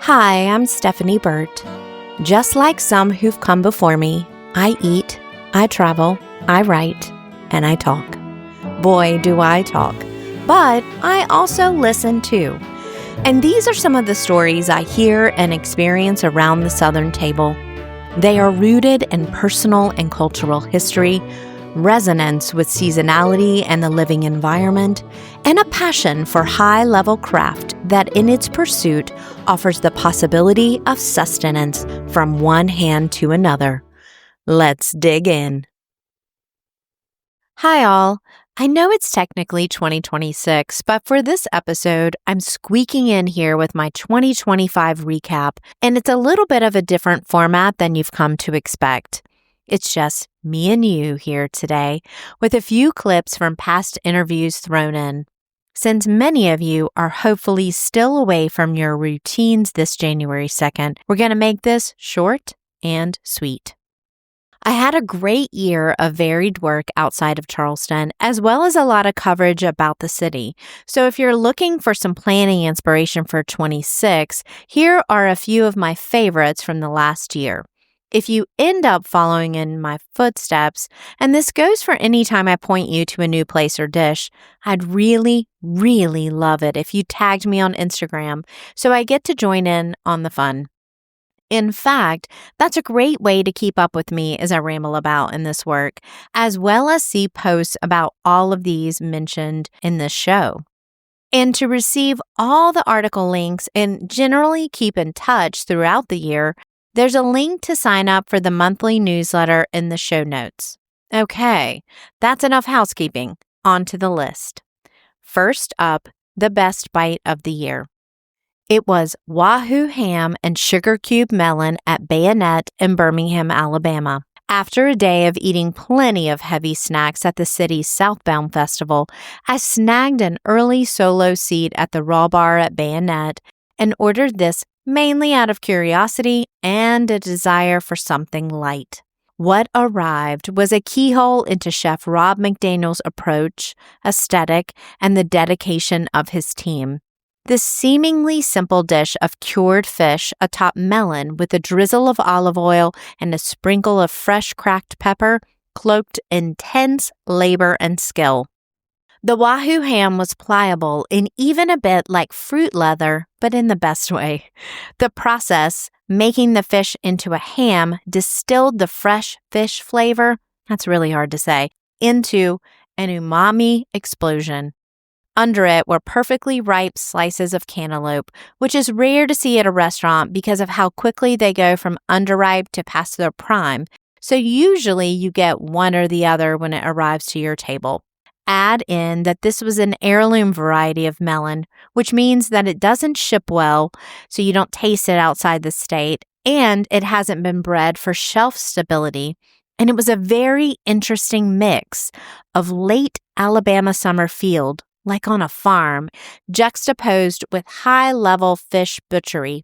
Hi, I'm Stephanie Burt. Just like some who've come before me, I eat, I travel, I write, and I talk. Boy, do I talk. But I also listen too. And these are some of the stories I hear and experience around the Southern table. They are rooted in personal and cultural history, resonance with seasonality and the living environment, and a passion for high-level craft that in its pursuit offers the possibility of sustenance from one hand to another. Let's dig in. Hi all. I know it's technically 2026, but for this episode, I'm squeaking in here with my 2025 recap, and it's a little bit of a different format than you've come to expect. It's just me and you here today, with a few clips from past interviews thrown in. Since many of you are hopefully still away from your routines this January 2nd, we're going to make this short and sweet. I had a great year of varied work outside of Charleston, as well as a lot of coverage about the city. So if you're looking for some planning inspiration for 26, here are a few of my favorites from the last year. If you end up following in my footsteps, and this goes for any time I point you to a new place or dish, I'd really, really love it if you tagged me on Instagram so I get to join in on the fun. In fact, that's a great way to keep up with me as I ramble about in this work, as well as see posts about all of these mentioned in this show. And to receive all the article links and generally keep in touch throughout the year, there's a link to sign up for the monthly newsletter in the show notes. Okay, that's enough housekeeping. On to the list. First up, the best bite of the year. It was Wahoo ham and sugar cube melon at Bayonet in Birmingham, Alabama. After a day of eating plenty of heavy snacks at the city's Southbound Festival, I snagged an early solo seat at the Raw Bar at Bayonet and ordered this mainly out of curiosity and a desire for something light. What arrived was a keyhole into Chef Rob McDaniel's approach, aesthetic, and the dedication of his team. This seemingly simple dish of cured fish atop melon with a drizzle of olive oil and a sprinkle of fresh cracked pepper cloaked intense labor and skill. The Wahoo ham was pliable and even a bit like fruit leather, but in the best way. The process, making the fish into a ham, distilled the fresh fish flavor, that's really hard to say, into an umami explosion. Under it were perfectly ripe slices of cantaloupe, which is rare to see at a restaurant because of how quickly they go from underripe to past their prime, so usually you get one or the other when it arrives to your table. Add in that this was an heirloom variety of melon, which means that it doesn't ship well, so you don't taste it outside the state, and it hasn't been bred for shelf stability. And it was a very interesting mix of late Alabama summer field, like on a farm, juxtaposed with high-level fish butchery.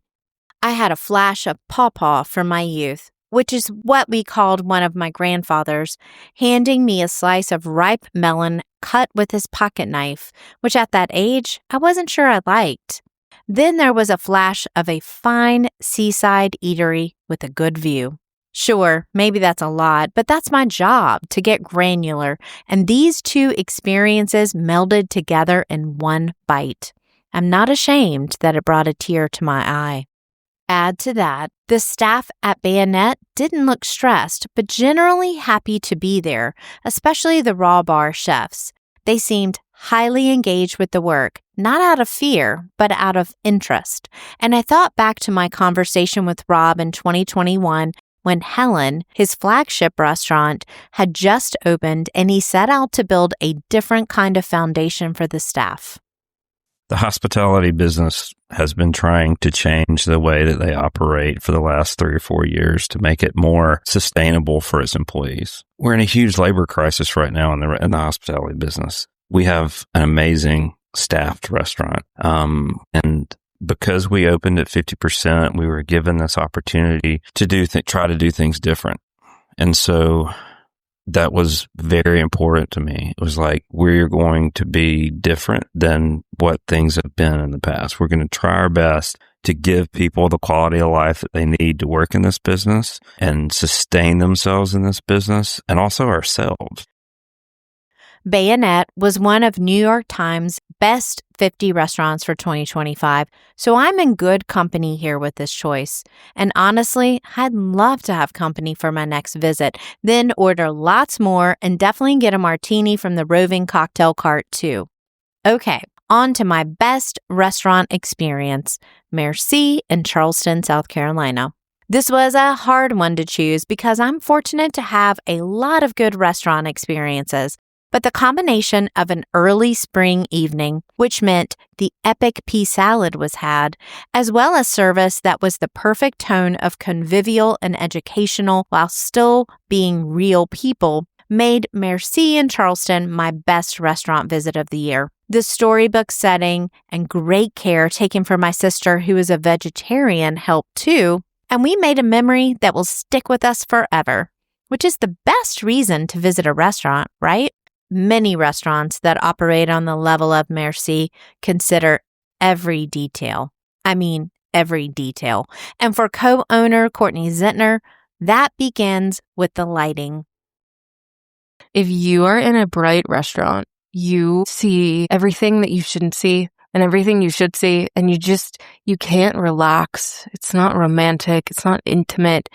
I had a flash of pawpaw from my youth, which is what we called one of my grandfathers, handing me a slice of ripe melon cut with his pocket knife, which at that age, I wasn't sure I liked. Then there was a flash of a fine seaside eatery with a good view. Sure, maybe that's a lot, but that's my job, to get granular, and these two experiences melded together in one bite. I'm not ashamed that it brought a tear to my eye. Add to that, the staff at Bayonet didn't look stressed, but generally happy to be there, especially the Raw Bar chefs. They seemed highly engaged with the work, not out of fear, but out of interest. And I thought back to my conversation with Rob in 2021 when Helen, his flagship restaurant, had just opened and he set out to build a different kind of foundation for the staff. The hospitality business has been trying to change the way that they operate for the last 3 or 4 years to make it more sustainable for its employees. We're in a huge labor crisis right now in the hospitality business. We have an amazing staffed restaurant. And because we opened at 50%, we were given this opportunity to try to do things different. And so that was very important to me. It was like, we're going to be different than what things have been in the past. We're going to try our best to give people the quality of life that they need to work in this business and sustain themselves in this business, and also ourselves. Bayonet was one of New York Times' best 50 restaurants for 2025, so I'm in good company here with this choice. And honestly, I'd love to have company for my next visit, then order lots more and definitely get a martini from the roving cocktail cart too. Okay, on to my best restaurant experience, Merci in Charleston, South Carolina. This was a hard one to choose because I'm fortunate to have a lot of good restaurant experiences. But the combination of an early spring evening, which meant the epic pea salad was had, as well as service that was the perfect tone of convivial and educational while still being real people, made Merci in Charleston my best restaurant visit of the year. The storybook setting and great care taken for my sister, who is a vegetarian, helped too, and we made a memory that will stick with us forever, which is the best reason to visit a restaurant, right? Many restaurants that operate on the level of Merci consider every detail. I mean, every detail. And for co-owner Courtney Zentner, that begins with the lighting. If you are in a bright restaurant, you see everything that you shouldn't see and everything you should see, and you can't relax. It's not romantic. It's not intimate.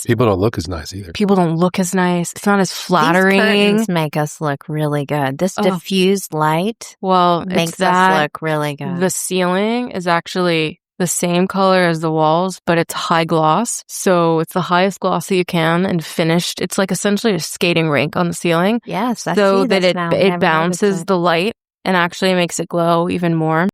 People don't look as nice either. People don't look as nice. It's not as flattering. These curtains make us look really good. This diffused light makes us look really good. The ceiling is actually the same color as the walls, but it's high gloss. So it's the highest gloss that you can and finished. It's like essentially a skating rink on the ceiling. Yes, I so see that this now. it bounces the light and actually makes it glow even more.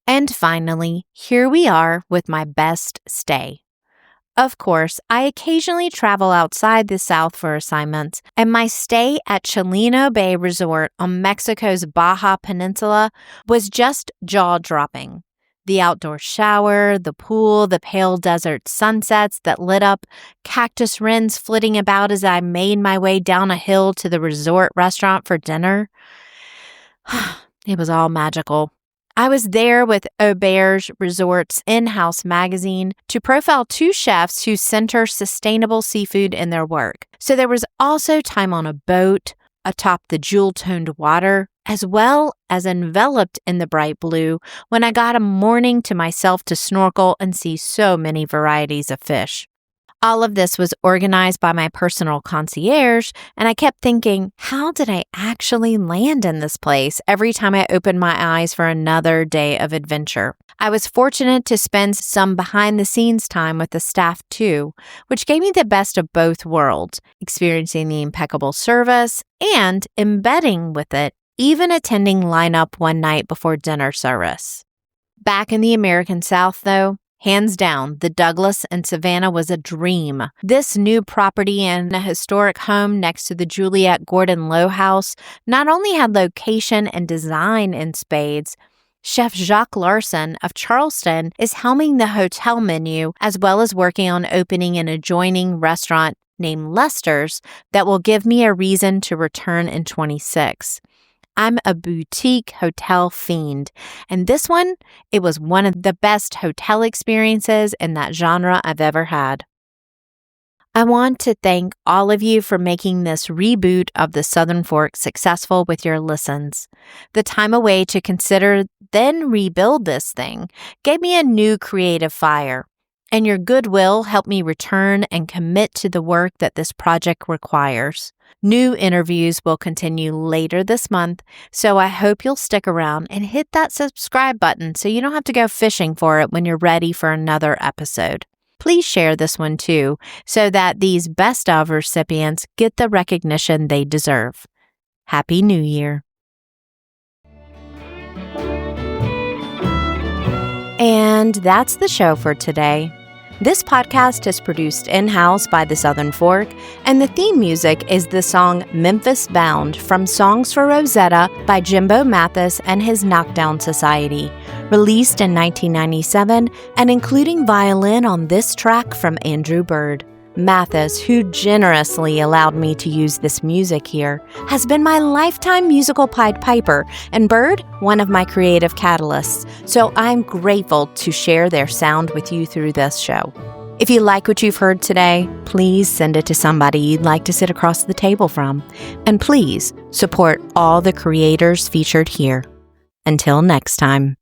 And finally, here we are with my best stay. Of course, I occasionally travel outside the South for assignments, and my stay at Chileno Bay Resort on Mexico's Baja Peninsula was just jaw-dropping. The outdoor shower, the pool, the pale desert sunsets that lit up, cactus wrens flitting about as I made my way down a hill to the resort restaurant for dinner. It was all magical. I was there with Auberge Resort's in-house magazine to profile two chefs who center sustainable seafood in their work. So there was also time on a boat, atop the jewel-toned water, as well as enveloped in the bright blue when I got a morning to myself to snorkel and see so many varieties of fish. All of this was organized by my personal concierge, and I kept thinking, how did I actually land in this place every time I opened my eyes for another day of adventure? I was fortunate to spend some behind-the-scenes time with the staff too, which gave me the best of both worlds, experiencing the impeccable service and embedding with it, even attending lineup one night before dinner service. Back in the American South, though, hands down, the Douglas in Savannah was a dream. This new property in a historic home next to the Juliette Gordon Low House not only had location and design in spades, Chef Jacques Larson of Charleston is helming the hotel menu as well as working on opening an adjoining restaurant named Lester's that will give me a reason to return in 26. I'm a boutique hotel fiend, and this one, it was one of the best hotel experiences in that genre I've ever had. I want to thank all of you for making this reboot of the Southern Fork successful with your listens. The time away to consider, then rebuild this thing gave me a new creative fire, and your goodwill helped me return and commit to the work that this project requires. New interviews will continue later this month, so I hope you'll stick around and hit that subscribe button so you don't have to go fishing for it when you're ready for another episode. Please share this one too, so that these best of recipients get the recognition they deserve. Happy New Year. And that's the show for today. This podcast is produced in-house by the Southern Fork, and the theme music is the song Memphis Bound from Songs for Rosetta by Jimbo Mathis and his Knockdown Society, released in 1997 and including violin on this track from Andrew Bird. Mathis, who generously allowed me to use this music here, has been my lifetime musical Pied Piper, and Bird, one of my creative catalysts, so I'm grateful to share their sound with you through this show. If you like what you've heard today, please send it to somebody you'd like to sit across the table from, and please support all the creators featured here. Until next time.